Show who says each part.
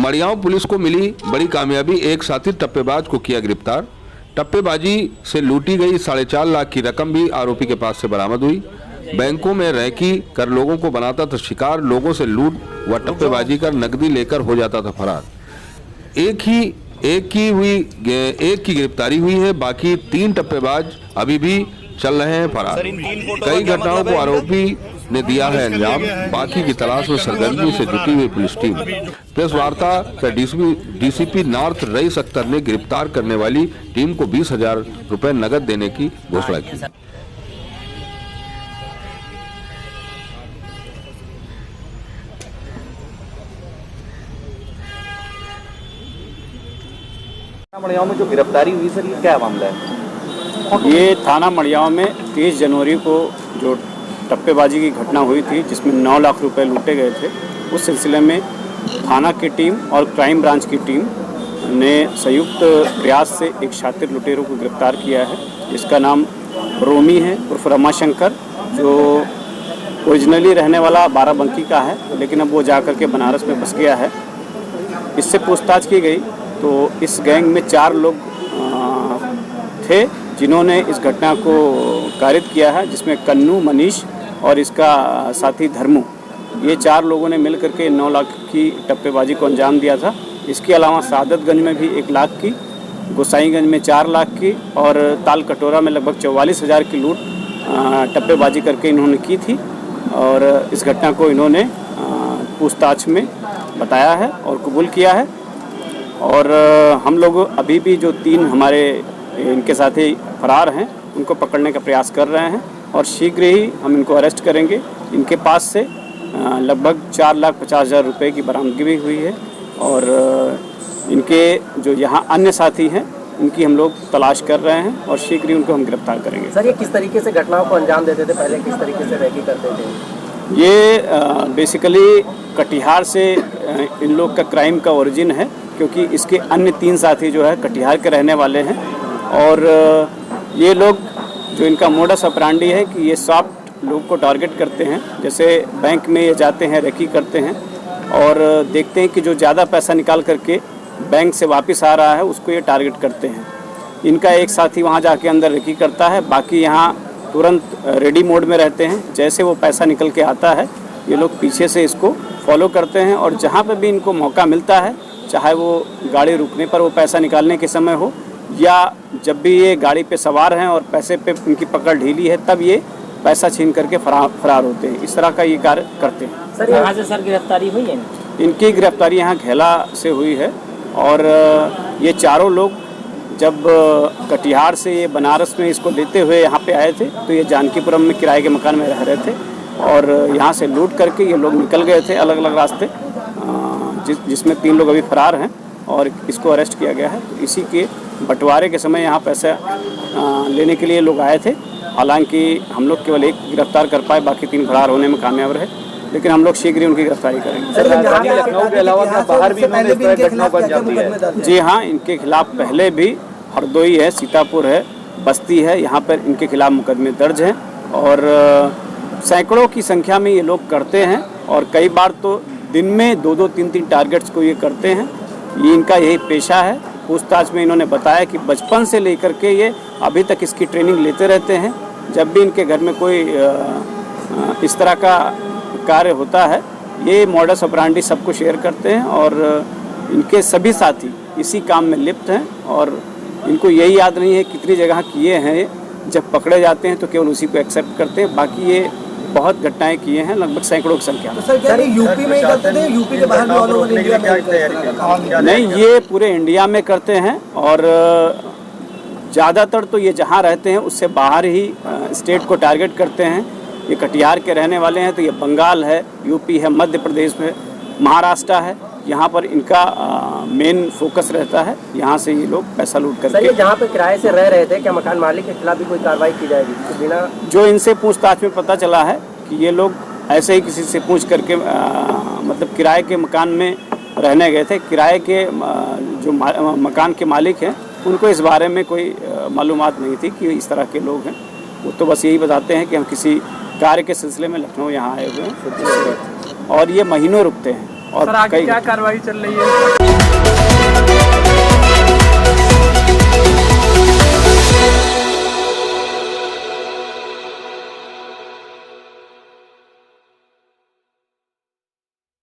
Speaker 1: Madiyaon police को मिली बड़ी कामयाबी, एक साथी टप्पेबाज को किया गिरफ्तार। टप्पेबाजी से लूटी गई 4.5 लाख की रकम भी आरोपी के पास से बरामद हुई। बैंकों में रैकी कर लोगों को बनाता था शिकार, लोगों से लूट व टप्पेबाजी कर नकदी लेकर हो जाता था फरार। एक की गिरफ्तारी हुई है, बाकी 3 टप्पेबाज अभी भी चल रहे हैं फरार। कई घटनाओं को आरोपी ने दिया है अंजाम, बाकी की तलाश में सरगर्मी से जुटी हुई पुलिस टीम। प्रेस वार्ता का डीसीपी नॉर्थ रईस अख्तर ने गिरफ्तार करने वाली टीम को 20,000 रुपए नकद देने की घोषणा की।
Speaker 2: मड़ियाव में जो गिरफ्तारी हुई सर, ये क्या मामला है?
Speaker 3: ये थाना मड़ियाव में 23 जनवरी को जो टप्पेबाजी की घटना हुई थी, जिसमें 9 लाख रुपए लूटे गए थे, उस सिलसिले में थाना की टीम और क्राइम ब्रांच की टीम ने संयुक्त प्रयास से एक शातिर लुटेरों को गिरफ्तार किया है। इसका नाम रोमी है उर्फ रमाशंकर, जो ओरिजिनली रहने वाला बाराबंकी का है, लेकिन अब वो जा कर के बनारस में बस गया है। इससे पूछताछ की गई तो इस गैंग में 4 लोग थे जिन्होंने इस घटना को कारित किया है, जिसमें कन्नू, मनीष और इसका साथी धर्मू, ये 4 लोगों ने मिल करके 9 लाख की टप्पेबाजी को अंजाम दिया था। इसके अलावा सादतगंज में भी 1 लाख की, गोसाईगंज में 4 लाख की और ताल कटोरा में लगभग 44,000 की लूट टप्पेबाजी करके इन्होंने की थी। और इस घटना को इन्होंने पूछताछ में बताया है और कबूल किया है। और हम लोग अभी भी जो 3 हमारे इनके साथी फरार हैं, उनको पकड़ने का प्रयास कर रहे हैं और शीघ्र ही हम इनको अरेस्ट करेंगे। इनके पास से लगभग 4,50,000 रुपये की बरामदगी भी हुई है और इनके जो यहाँ अन्य साथी हैं, इनकी हम लोग तलाश कर रहे हैं और शीघ्र ही उनको हम गिरफ्तार करेंगे।
Speaker 2: सर, ये किस तरीके से घटनाओं को अंजाम देते थे, पहले किस तरीके से रैकी करते थे?
Speaker 3: ये बेसिकली कटिहार से इन लोग का क्राइम का ओरिजिन है, क्योंकि इसके अन्य 3 साथी जो है कटिहार के रहने वाले हैं। और ये लोग जो इनका मोडस ऑपरेंडी है कि ये सॉफ्ट लोग को टारगेट करते हैं। जैसे बैंक में ये जाते हैं, रेकी करते हैं और देखते हैं कि जो ज़्यादा पैसा निकाल करके बैंक से वापस आ रहा है, उसको ये टारगेट करते हैं। इनका एक साथी वहाँ जाके अंदर रेकी करता है, बाकी यहाँ तुरंत रेडी मोड में रहते हैं। जैसे वो पैसा निकल के आता है, ये लोग पीछे से इसको फॉलो करते हैं और जहाँ पर भी इनको मौका मिलता है, चाहे वो गाड़ी रुकने पर वो पैसा निकालने के समय हो या जब भी ये गाड़ी पे सवार हैं और पैसे पे इनकी पकड़ ढीली है, तब ये पैसा छीन करके फरार होते हैं। इस तरह का ये कार्य करते हैं।
Speaker 2: सर, यहाँ से सर गिरफ्तारी हुई है?
Speaker 3: इनकी गिरफ्तारी यहाँ घेला से हुई है और ये चारों लोग जब कटिहार से ये बनारस में इसको लेते हुए यहाँ पे आए थे, तो ये जानकीपुरम में किराए के मकान में रह रहे थे और यहाँ से लूट करके ये लोग निकल गए थे अलग अलग रास्ते, जिसमें 3 लोग अभी फरार हैं और इसको अरेस्ट किया गया है। तो इसी के बंटवारे के समय यहाँ पैसा लेने के लिए लोग आए थे। हालांकि हम लोग केवल 1 गिरफ्तार कर पाए, बाकी 3 फरार होने में कामयाब रहे, लेकिन हम लोग शीघ्र ही उनकी गिरफ्तारी करेंगे।
Speaker 2: लखनऊ के अलावा बाहर भी घटनाओं को अंजाम दिया है?
Speaker 3: जी हाँ, इनके खिलाफ पहले भी हरदोई है, सीतापुर है, बस्ती है, यहाँ पर इनके खिलाफ मुकदमे दर्ज हैं और सैकड़ों की संख्या में ये लोग करते हैं और कई बार तो दिन में 2-2, 3-3 टारगेट्स को ये करते हैं। ये इनका यही पेशा है। पूछताछ में इन्होंने बताया कि बचपन से लेकर के ये अभी तक इसकी ट्रेनिंग लेते रहते हैं। जब भी इनके घर में कोई इस तरह का कार्य होता है, ये मॉडस ऑपरेंडी सबको शेयर करते हैं और इनके सभी साथी इसी काम में लिप्त हैं और इनको यही याद नहीं है कितनी जगह किए हैं। जब पकड़े जाते हैं तो केवल उसी को एक्सेप्ट करते हैं, बाकी ये बहुत घटनाएं किए हैं, लगभग सैकड़ों की संख्या।
Speaker 2: तो सर, क्या यूपी में ही करते थे? यूपी के बाहर भी ऑल ओवर इंडिया में?
Speaker 3: नहीं, ये पूरे इंडिया में करते हैं और ज़्यादातर तो ये जहाँ रहते हैं उससे बाहर ही स्टेट को टारगेट करते हैं। ये कटिहार के रहने वाले हैं, तो ये बंगाल है, यूपी है, मध्य प्रदेश में, महाराष्ट्र है, यहाँ पर इनका मेन फोकस रहता है। यहाँ से ये लोग पैसा लूट करके।
Speaker 2: सर, ये जहाँ पे किराए से रह रहे थे, क्या मकान मालिक के खिलाफ भी कोई कार्रवाई की जाएगी? तो बिना
Speaker 3: जो इनसे पूछताछ में पता चला है कि ये लोग ऐसे ही किसी से पूछ करके मतलब किराए के मकान में रहने गए थे। किराए के जो मकान के मालिक हैं, उनको इस बारे में कोई मालूमात नहीं थी कि इस तरह के लोग हैं। वो तो बस यही बताते हैं कि हम किसी कार्य के सिलसिले में लखनऊ यहाँ आए हुए हैं और ये महीनों रुकते हैं। और
Speaker 4: सर आगे
Speaker 3: कई
Speaker 4: क्या कार्रवाई चल रही है?